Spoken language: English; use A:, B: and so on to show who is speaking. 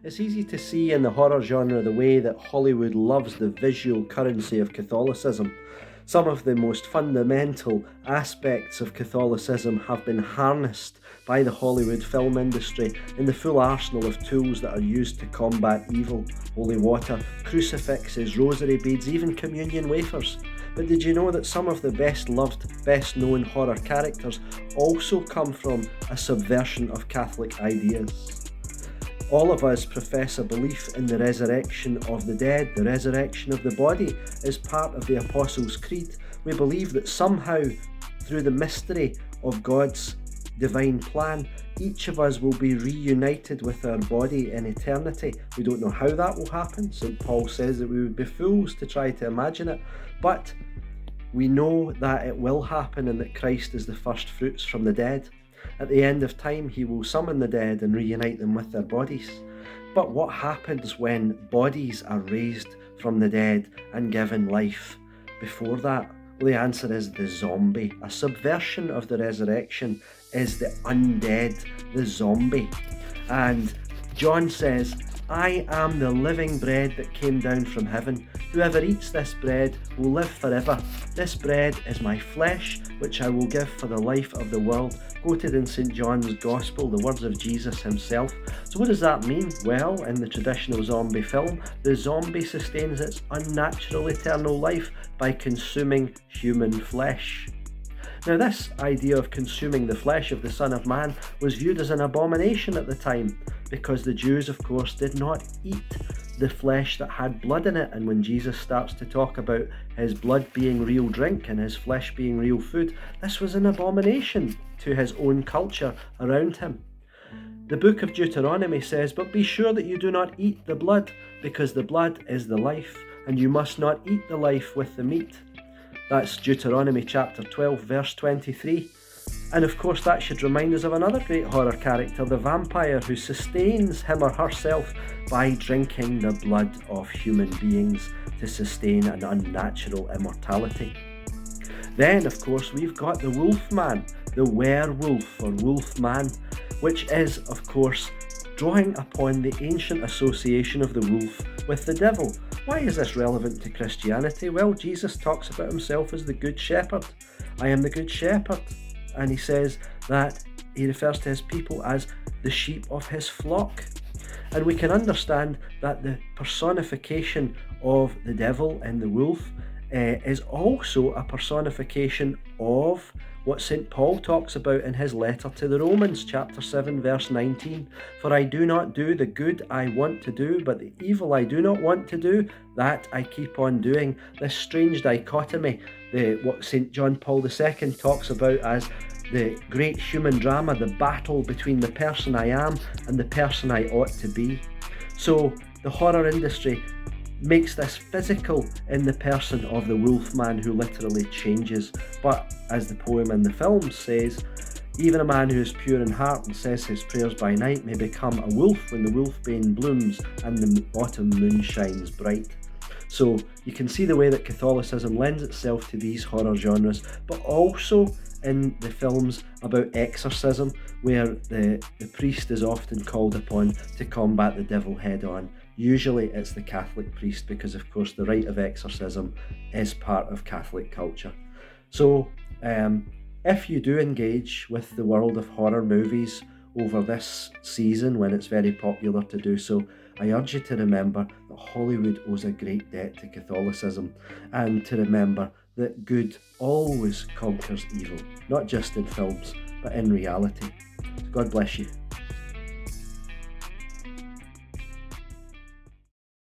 A: It's easy to see in the horror genre the way that Hollywood loves the visual currency of Catholicism. Some of the most fundamental aspects of Catholicism have been harnessed by the Hollywood film industry in the full arsenal of tools that are used to combat evil: holy water, crucifixes, rosary beads, even communion wafers. But did you know that some of the best loved, best known horror characters also come from a subversion of Catholic ideas? All of us profess a belief in the resurrection of the dead. The resurrection of the body is part of the Apostles' Creed. We believe that somehow, through the mystery of God's divine plan, each of us will be reunited with our body in eternity. We don't know how that will happen. St. Paul says that we would be fools to try to imagine it, but we know that it will happen and that Christ is the first fruits from the dead. At the end of time, he will summon the dead and reunite them with their bodies. But what happens when bodies are raised from the dead and given life before that? Well, the answer is the zombie. A subversion of the resurrection is the undead, the zombie. And John says, "I am the living bread that came down from heaven. Whoever eats this bread will live forever. This bread is my flesh, which I will give for the life of the world." Quoted in St. John's Gospel, the words of Jesus himself. So what does that mean? Well, in the traditional zombie film, the zombie sustains its unnatural eternal life by consuming human flesh. Now, this idea of consuming the flesh of the Son of Man was viewed as an abomination at the time, because the Jews, of course, did not eat the flesh that had blood in it. And when Jesus starts to talk about his blood being real drink and his flesh being real food, this was an abomination to his own culture around him. The book of Deuteronomy says, "But be sure that you do not eat the blood, because the blood is the life, and you must not eat the life with the meat." That's Deuteronomy chapter 12, verse 23. And of course that should remind us of another great horror character, the vampire, who sustains him or herself by drinking the blood of human beings to sustain an unnatural immortality. Then, of course, we've got the wolfman, the werewolf or wolfman, which is, of course, drawing upon the ancient association of the wolf with the devil. Why is this relevant to Christianity? Well, Jesus talks about himself as the Good Shepherd. "I am the Good Shepherd." And he says that he refers to his people as the sheep of his flock. And we can understand that the personification of the devil and the wolf is also a personification of what St. Paul talks about in his letter to the Romans, chapter 7, verse 19. "For I do not do the good I want to do, but the evil I do not want to do, that I keep on doing." This strange dichotomy, what St. John Paul II talks about as the great human drama, the battle between the person I am and the person I ought to be. So the horror industry makes this physical in the person of the wolfman who literally changes. But as the poem in the film says, even a man who is pure in heart and says his prayers by night may become a wolf when the wolfbane blooms and the autumn moon shines bright. So you can see the way that Catholicism lends itself to these horror genres, but also in the films about exorcism, where the priest is often called upon to combat the devil head on. Usually it's the Catholic priest, because of course the rite of exorcism is part of Catholic culture. So if you do engage with the world of horror movies over this season, when it's very popular to do so, I urge you to remember that Hollywood owes a great debt to Catholicism, and to remember that good always conquers evil, not just in films, but in reality. God bless you.